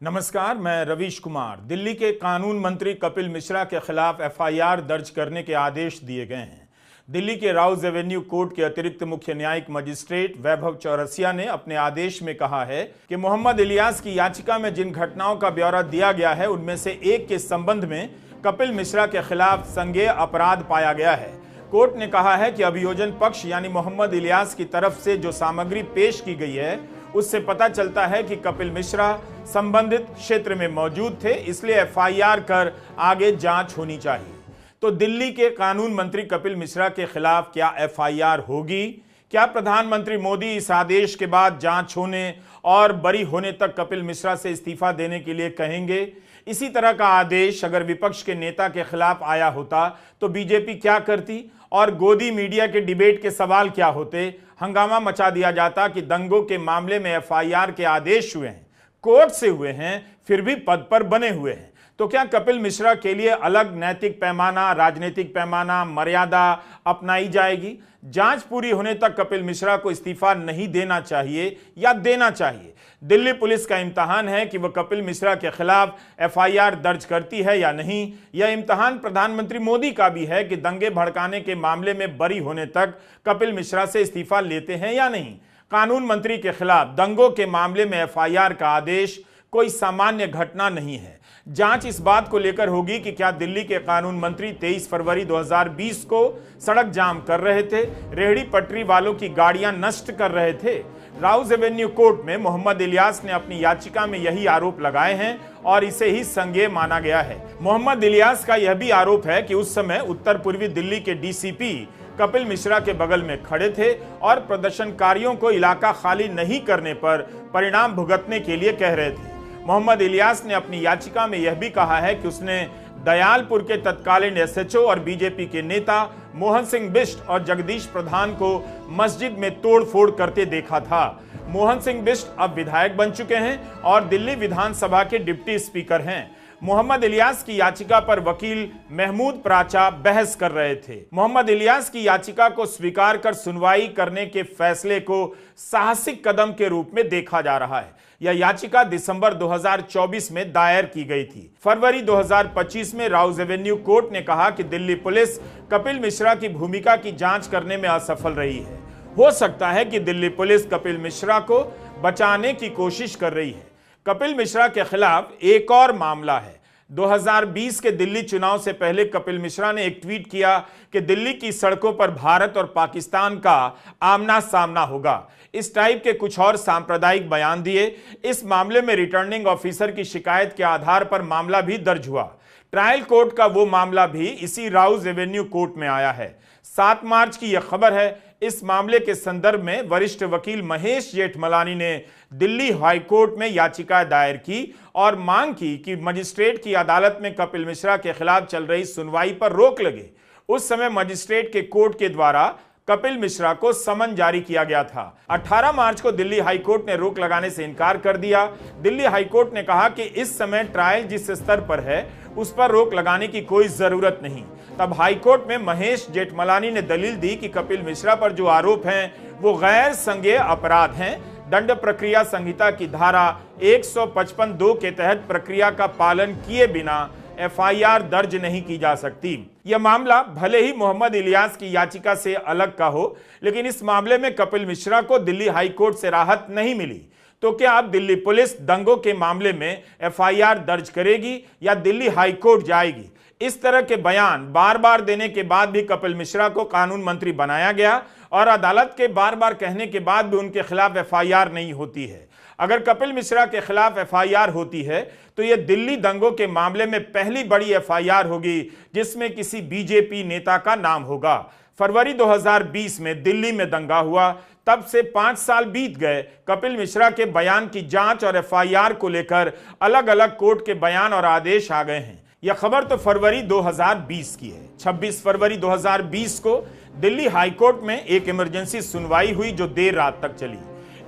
नमस्कार, मैं रवीश कुमार। दिल्ली के कानून मंत्री कपिल मिश्रा के खिलाफ एफआईआर दर्ज करने के आदेश दिए गए हैं। दिल्ली के राउज एवेन्यू कोर्ट के अतिरिक्त मुख्य न्यायिक मजिस्ट्रेट वैभव चौरसिया ने अपने आदेश में कहा है कि मोहम्मद इलियास की याचिका में जिन घटनाओं का ब्यौरा दिया गया है उनमें से एक के संबंध में कपिल मिश्रा के खिलाफ संज्ञेय अपराध पाया गया है। कोर्ट ने कहा है कि अभियोजन पक्ष यानी मोहम्मद इलियास की तरफ से जो सामग्री पेश की गई है उससे पता चलता है कि कपिल मिश्रा संबंधित क्षेत्र में मौजूद थे, इसलिए एफआईआर कर आगे जांच होनी चाहिए। तो दिल्ली के कानून मंत्री कपिल मिश्रा के खिलाफ क्या एफआईआर होगी? क्या प्रधानमंत्री मोदी इस आदेश के बाद जांच होने और बरी होने तक कपिल मिश्रा से इस्तीफा देने के लिए कहेंगे? इसी तरह का आदेश अगर विपक्ष के नेता के खिलाफ आया होता तो बीजेपी क्या करती और गोदी मीडिया के डिबेट के सवाल क्या होते? हंगामा मचा दिया जाता कि दंगों के मामले में एफआईआर के आदेश हुए हैं, कोर्ट से हुए हैं, फिर भी पद पर बने हुए हैं। तो क्या कपिल मिश्रा के लिए अलग नैतिक पैमाना, राजनीतिक पैमाना, मर्यादा अपनाई जाएगी? जांच पूरी होने तक कपिल मिश्रा को इस्तीफा नहीं देना चाहिए या देना चाहिए? दिल्ली पुलिस का इम्तहान है कि वह कपिल मिश्रा के खिलाफ एफआईआर दर्ज करती है या नहीं। यह इम्तहान प्रधानमंत्री मोदी का भी है कि दंगे भड़काने के मामले में बरी होने तक कपिल मिश्रा से इस्तीफा लेते हैं या नहीं। कानून मंत्री के खिलाफ दंगों के मामले में एफआईआर का आदेश कोई सामान्य घटना नहीं है। जांच इस बात को लेकर होगी कि क्या दिल्ली के कानून मंत्री 23 फरवरी 2020 को सड़क जाम कर रहे थे, रेहड़ी पटरी वालों की गाड़ियां नष्ट कर रहे थे। राउज एवेन्यू कोर्ट में मोहम्मद इलियास ने अपनी याचिका में यही आरोप लगाए हैं और इसे ही संज्ञेय माना गया है। मोहम्मद इलियास का यह भी आरोप है कि उस समय उत्तर पूर्वी दिल्ली के डीसीपी कपिल मिश्रा के बगल में खड़े थे और प्रदर्शनकारियों को इलाका खाली नहीं करने पर परिणाम भुगतने के लिए कह रहे थे। मोहम्मद इलियास ने अपनी याचिका में यह भी कहा है कि उसने दयालपुर के तत्कालीन एसएचओ और बीजेपी के नेता मोहन सिंह बिष्ट और जगदीश प्रधान को मस्जिद में तोड़फोड़ करते देखा था। मोहन सिंह बिष्ट अब विधायक बन चुके हैं और दिल्ली विधानसभा के डिप्टी स्पीकर हैं। मोहम्मद इलियास की याचिका पर वकील महमूद प्राचा बहस कर रहे थे। मोहम्मद इलियास की याचिका को स्वीकार कर सुनवाई करने के फैसले को साहसिक कदम के रूप में देखा जा रहा है। यह याचिका दिसंबर 2024 में दायर की गई थी। फरवरी 2025 में राउज एवेन्यू कोर्ट ने कहा कि दिल्ली पुलिस कपिल मिश्रा की भूमिका की जांच करने में असफल रही है। हो सकता है कि दिल्ली पुलिस कपिल मिश्रा को बचाने की कोशिश कर रही है। कपिल मिश्रा के खिलाफ एक और मामला है। 2020 के दिल्ली चुनाव से पहले कपिल मिश्रा ने एक ट्वीट किया कि दिल्ली की सड़कों पर भारत और पाकिस्तान का आमना सामना होगा। इस टाइप के कुछ और सांप्रदायिक बयान दिए। इस मामले में रिटर्निंग ऑफिसर की शिकायत के आधार पर मामला भी दर्ज हुआ। ट्रायल कोर्ट का वो मामला भी इसी राउज एवेन्यू कोर्ट में आया है। 7 मार्च की यह खबर है। इस मामले के संदर्भ में वरिष्ठ वकील महेश जेठमलानी ने दिल्ली हाई कोर्ट में याचिका दायर की और मांग की कि मजिस्ट्रेट की अदालत में कपिल मिश्रा के खिलाफ चल रही सुनवाई पर रोक लगे। उस समय मजिस्ट्रेट के कोर्ट के द्वारा कपिल मिश्रा को समन जारी किया गया था। 18 मार्च को दिल्ली हाईकोर्ट ने रोक लगाने से इनकार कर दिया। दिल्ली हाईकोर्ट ने कहा कि इस समय ट्रायल जिस स्तर पर है उस पर रोक लगाने की कोई जरूरत नहीं। तब हाईकोर्ट में महेश जेठमलानी ने दलील दी कि कपिल मिश्रा पर जो आरोप हैं वो गैर संज्ञेय अपराध हैं। दंड प्रक्रिया संहिता की धारा 155(2) के तहत प्रक्रिया का पालन किए बिना एफआईआर दर्ज नहीं की जा सकती। यह मामला भले ही मोहम्मद इलियास की याचिका से अलग का हो, लेकिन इस मामले में कपिल मिश्रा को दिल्ली हाई कोर्ट से राहत नहीं मिली। तो क्या अब दिल्ली पुलिस दंगों के मामले में एफआईआर दर्ज करेगी या दिल्ली हाई कोर्ट जाएगी? इस तरह के बयान बार बार देने के बाद भी कपिल मिश्रा को कानून मंत्री बनाया गया और अदालत के बार बार कहने के बाद भी उनके खिलाफ एफआईआर नहीं होती है। अगर कपिल मिश्रा के खिलाफ एफआईआर होती है तो यह दिल्ली दंगों के मामले में पहली बड़ी एफआईआर होगी जिसमें किसी बीजेपी नेता का नाम होगा। फरवरी 2020 में दिल्ली में दंगा हुआ, तब से 5 साल बीत गए। कपिल मिश्रा के बयान की जांच और एफआईआर को लेकर अलग अलग कोर्ट के बयान और आदेश आ गए हैं। यह खबर तो फरवरी 2020 की है। 26 फरवरी 2020 को दिल्ली हाईकोर्ट में एक इमरजेंसी सुनवाई हुई जो देर रात तक चली।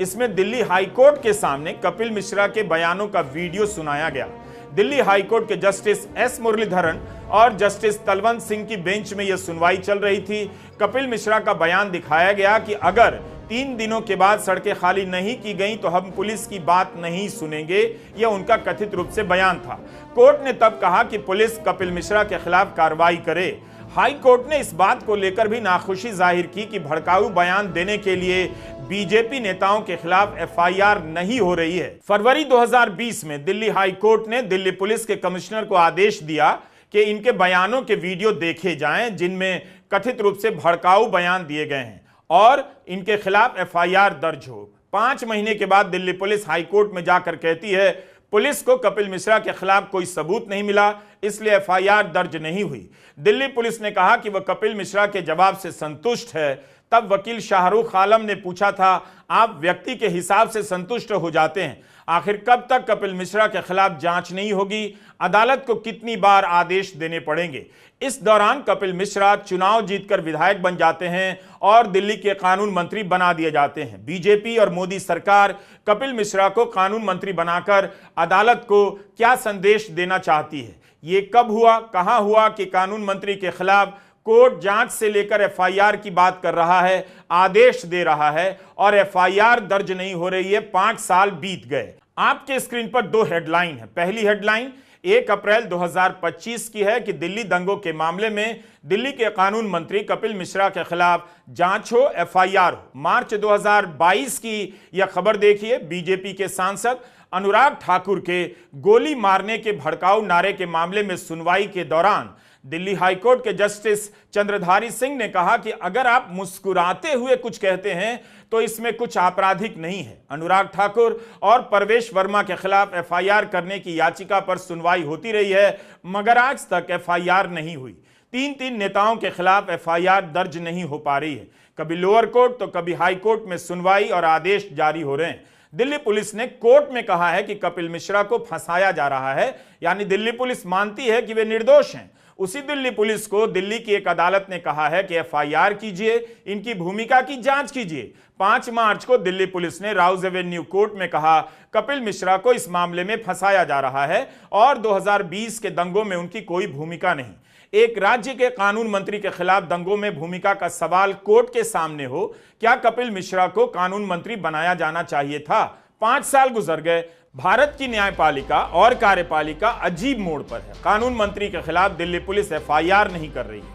इसमें दिल्ली हाईकोर्ट के सामने कपिल मिश्रा के बयानों का वीडियो सुनाया गया। दिल्ली हाईकोर्ट के जस्टिस एस मुरलीधरन और जस्टिस तलवंत सिंह की बेंच में यह सुनवाई चल रही थी। कपिल मिश्रा का बयान दिखाया गया कि अगर 3 दिनों के बाद सड़कें खाली नहीं की गईं तो हम पुलिस की बात नहीं सुनेंगे, यह उनका कथित रूप से बयान था। कोर्ट ने तब कहा कि पुलिस कपिल मिश्रा के खिलाफ कार्रवाई करे। हाई कोर्ट ने इस बात को लेकर भी नाखुशी जाहिर की कि भड़काऊ बयान देने के लिए बीजेपी नेताओं के खिलाफ एफआईआर नहीं हो रही है। फरवरी 2020 में दिल्ली हाई कोर्ट ने दिल्ली पुलिस के कमिश्नर को आदेश दिया कि इनके बयानों के वीडियो देखे जाएं जिनमें कथित रूप से भड़काऊ बयान दिए गए हैं और इनके खिलाफ एफआईआर दर्ज हो। 5 महीने के बाद दिल्ली पुलिस हाई कोर्ट में जाकर कहती है पुलिस को कपिल मिश्रा के खिलाफ कोई सबूत नहीं मिला, इसलिए एफआईआर दर्ज नहीं हुई। दिल्ली पुलिस ने कहा कि वह कपिल मिश्रा के जवाब से संतुष्ट है। तब वकील शाहरुख आलम ने पूछा था, आप व्यक्ति के हिसाब से संतुष्ट हो जाते हैं, आखिर कब तक कपिल मिश्रा के खिलाफ जांच नहीं होगी? अदालत को कितनी बार आदेश देने पड़ेंगे? इस दौरान कपिल मिश्रा चुनाव जीतकर विधायक बन जाते हैं और दिल्ली के कानून मंत्री बना दिए जाते हैं। बीजेपी और मोदी सरकार कपिल मिश्रा को कानून मंत्री बनाकर अदालत को क्या संदेश देना चाहती है? ये कब हुआ, कहां हुआ कि कानून मंत्री के खिलाफ कोर्ट जांच से लेकर एफआईआर की बात कर रहा है, आदेश दे रहा है और एफआईआर दर्ज नहीं हो रही है? 5 साल बीत गए। आपके स्क्रीन पर 2 हेडलाइन है। पहली हेडलाइन 1 अप्रैल 2025 की है कि दिल्ली दंगों के मामले में दिल्ली के कानून मंत्री कपिल मिश्रा के खिलाफ जांच हो, एफआईआर हो। मार्च 2022 की यह खबर देखिए, बीजेपी के सांसद अनुराग ठाकुर के गोली मारने के भड़काऊ नारे के मामले में सुनवाई के दौरान दिल्ली हाईकोर्ट के जस्टिस चंद्रधारी सिंह ने कहा कि अगर आप मुस्कुराते हुए कुछ कहते हैं तो इसमें कुछ आपराधिक नहीं है। अनुराग ठाकुर और परवेश वर्मा के खिलाफ एफआईआर करने की याचिका पर सुनवाई होती रही है, मगर आज तक एफआईआर नहीं हुई। 3 नेताओं के खिलाफ एफआईआर दर्ज नहीं हो पा रही है। कभी लोअर कोर्ट तो कभी हाई कोर्ट में सुनवाई और आदेश जारी हो रहे हैं। दिल्ली पुलिस ने कोर्ट में कहा है कि कपिल मिश्रा को फंसाया जा रहा है, यानी दिल्ली पुलिस मानती है कि वे निर्दोष हैं। उसी दिल्ली पुलिस को दिल्ली की एक अदालत ने कहा है कि एफआईआर कीजिए, इनकी भूमिका की जांच कीजिए। 5 मार्च को दिल्ली पुलिस ने राउज एवेन्यू कोर्ट में कहा कपिल मिश्रा को इस मामले में फंसाया जा रहा है और 2020 के दंगों में उनकी कोई भूमिका नहीं। एक राज्य के कानून मंत्री के खिलाफ दंगों में भूमिका का सवाल कोर्ट के सामने हो, क्या कपिल मिश्रा को कानून मंत्री बनाया जाना चाहिए था? 5 साल गुजर गए। भारत की न्यायपालिका और कार्यपालिका अजीब मोड़ पर है। कानून मंत्री के खिलाफ दिल्ली पुलिस एफआईआर नहीं कर रही है,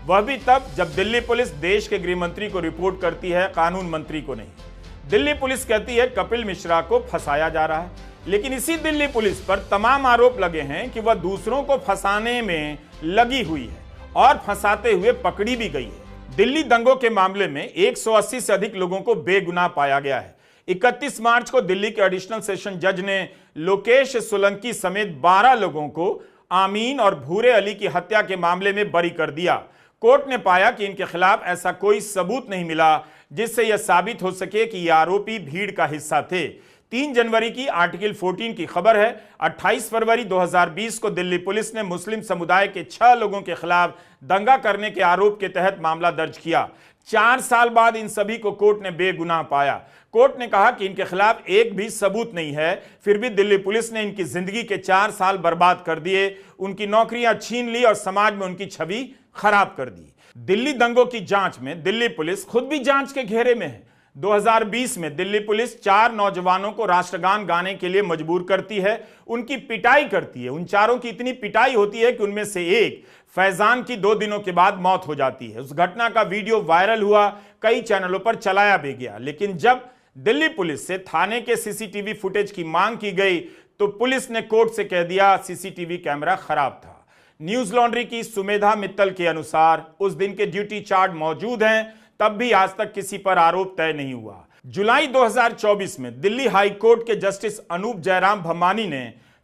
वह भी तब जब दिल्ली पुलिस देश के गृह मंत्री को रिपोर्ट करती है, कानून मंत्री को नहीं। दिल्ली पुलिस कहती है कपिल मिश्रा को फंसाया जा रहा है, लेकिन इसी दिल्ली पुलिस पर तमाम आरोप लगे हैं कि वह दूसरों को फंसाने में लगी हुई है और फंसाते हुए पकड़ी भी गई है। दिल्ली दंगों के मामले में 180 से अधिक लोगों को बेगुनाह पाया गया है। 31 मार्च को दिल्ली के एडिशनल सेशन जज ने लोकेश सोलंकी समेत 12 लोगों को आमीन और भूरे अली की हत्या के मामले में बरी कर दिया। कोर्ट ने पाया कि इनके खिलाफ ऐसा कोई सबूत नहीं मिला जिससे यह साबित हो सके कि ये आरोपी भीड़ का हिस्सा थे। 3 जनवरी की आर्टिकल 14 की खबर है। 28 फरवरी 2020 को दिल्ली पुलिस ने मुस्लिम समुदाय के 6 लोगों के खिलाफ दंगा करने के आरोप के तहत मामला दर्ज किया। 4 साल बाद इन सभी को कोर्ट ने बेगुनाह पाया। कोर्ट ने कहा कि इनके खिलाफ एक भी सबूत नहीं है, फिर भी दिल्ली पुलिस ने इनकी जिंदगी के 4 साल बर्बाद कर दिए, उनकी नौकरियां छीन ली और समाज में उनकी छवि खराब कर दी। दिल्ली दंगों की जांच में दिल्ली पुलिस खुद भी जांच के घेरे में है। 2020 में दिल्ली पुलिस 4 नौजवानों को राष्ट्रगान गाने के लिए मजबूर करती है, उनकी पिटाई करती है। उन चारों की इतनी पिटाई होती है कि उनमें से एक फैजान की 2 दिनों के बाद मौत हो जाती है। उस घटना का वीडियो वायरल हुआ, कई चैनलों पर चलाया भी गया, लेकिन जब दिल्ली पुलिस से थाने के सीसीटीवी फुटेज की मांग की गई तो पुलिस ने कोर्ट से कह दिया सीसीटीवी कैमरा खराब था। न्यूज लॉन्ड्री की सुमेधा मित्तल के अनुसार उस दिन के ड्यूटी चार्ट मौजूद हैं, तब भी आज तक किसी पर आरोप तय नहीं हुआ। जुलाई 2024 में दिल्ली हाई कोर्ट के जस्टिस अनूप जयराम भम्मानी ने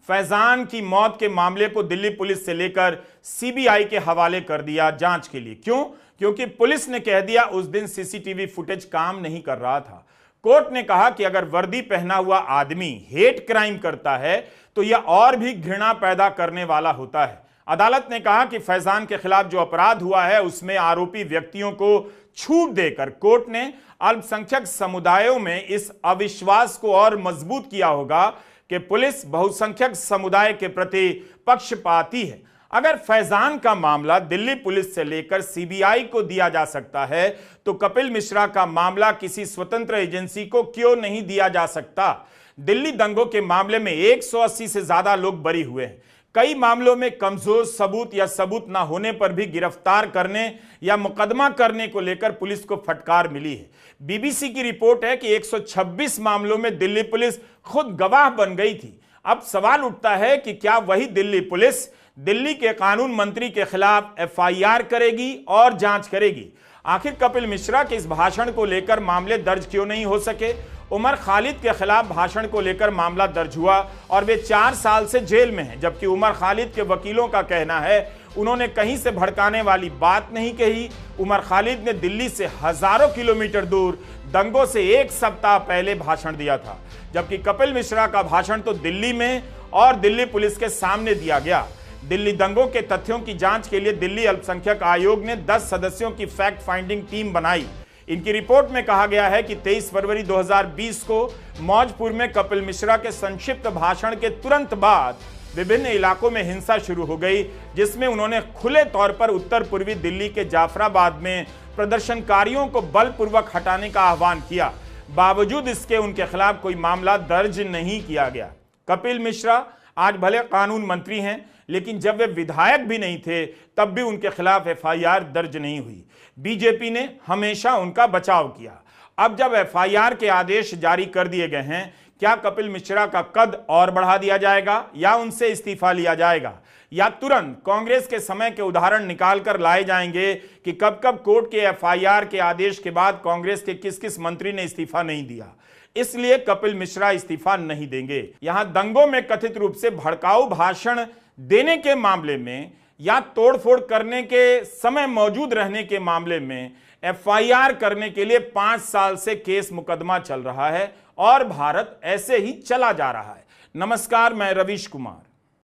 फैजान की मौत के मामले को दिल्ली पुलिस से लेकर सीबीआई के हवाले कर दिया जांच के लिए। क्यों? क्योंकि पुलिस ने कह दिया उस दिन सीसीटीवी फुटेज काम नहीं कर रहा था। कोर्ट ने कहा कि अगर वर्दी पहना हुआ आदमी हेट क्राइम करता है तो यह और भी घृणा पैदा करने वाला होता है। अदालत ने कहा कि फैजान के खिलाफ जो अपराध हुआ है उसमें आरोपी व्यक्तियों को छूट देकर कोर्ट ने अल्पसंख्यक समुदायों में इस अविश्वास को और मजबूत किया होगा कि पुलिस बहुसंख्यक समुदाय के प्रति पक्षपाती है। अगर फैजान का मामला दिल्ली पुलिस से लेकर सीबीआई को दिया जा सकता है तो कपिल मिश्रा का मामला किसी स्वतंत्र एजेंसी को क्यों नहीं दिया जा सकता? दिल्ली दंगों के मामले में 180 से ज्यादा लोग बरी हुए हैं। कई मामलों में कमजोर सबूत या सबूत ना होने पर भी गिरफ्तार करने या मुकदमा करने को लेकर पुलिस को फटकार मिली है। बीबीसी की रिपोर्ट है कि 126 मामलों में दिल्ली पुलिस खुद गवाह बन गई थी। अब सवाल उठता है कि क्या वही दिल्ली पुलिस दिल्ली के कानून मंत्री के खिलाफ एफआईआर करेगी और जांच करेगी? आखिर कपिल मिश्रा के इस भाषण को लेकर मामले दर्ज क्यों नहीं हो सके? उमर खालिद के खिलाफ भाषण को लेकर मामला दर्ज हुआ और वे 4 साल से जेल में हैं, जबकि उमर खालिद के वकीलों का कहना है उन्होंने कहीं से भड़काने वाली बात नहीं कही। उमर खालिद ने दिल्ली से हजारों किलोमीटर दूर दंगों से 1 सप्ताह पहले भाषण दिया था, जबकि कपिल मिश्रा का भाषण तो दिल्ली में और दिल्ली पुलिस के सामने दिया गया। दिल्ली दंगों के तथ्यों की जांच के लिए दिल्ली अल्पसंख्यक आयोग ने 10 सदस्यों की फैक्ट फाइंडिंग टीम बनाई। इनकी रिपोर्ट में कहा गया है कि 23 फरवरी 2020 को मौजपुर में कपिल मिश्रा के संक्षिप्त भाषण के तुरंत बाद विभिन्न इलाकों में हिंसा शुरू हो गई, जिसमें उन्होंने खुले तौर पर उत्तर पूर्वी दिल्ली के जाफराबाद में प्रदर्शनकारियों को बलपूर्वक हटाने का आह्वान किया। बावजूद इसके उनके खिलाफ कोई मामला दर्ज नहीं किया गया। कपिल मिश्रा आज भले कानून मंत्री हैं, लेकिन जब वे विधायक भी नहीं थे तब भी उनके खिलाफ एफआईआर दर्ज नहीं हुई। बीजेपी ने हमेशा उनका बचाव किया। अब जब एफआईआर के आदेश जारी कर दिए गए हैं, क्या कपिल मिश्रा का कद और बढ़ा दिया जाएगा या उनसे इस्तीफा लिया जाएगा, या तुरंत कांग्रेस के समय के उदाहरण निकालकर लाए जाएंगे कि कब कब कोर्ट के एफआईआर के आदेश के बाद कांग्रेस के किस किस मंत्री ने इस्तीफा नहीं दिया? इसलिए कपिल मिश्रा इस्तीफा नहीं देंगे। यहां दंगों में कथित रूप से भड़काऊ भाषण देने के मामले में या तोड़फोड़ करने के समय मौजूद रहने के मामले में एफआईआर करने के लिए 5 साल से केस मुकदमा चल रहा है और भारत ऐसे ही चला जा रहा है। नमस्कार, मैं रवीश कुमार।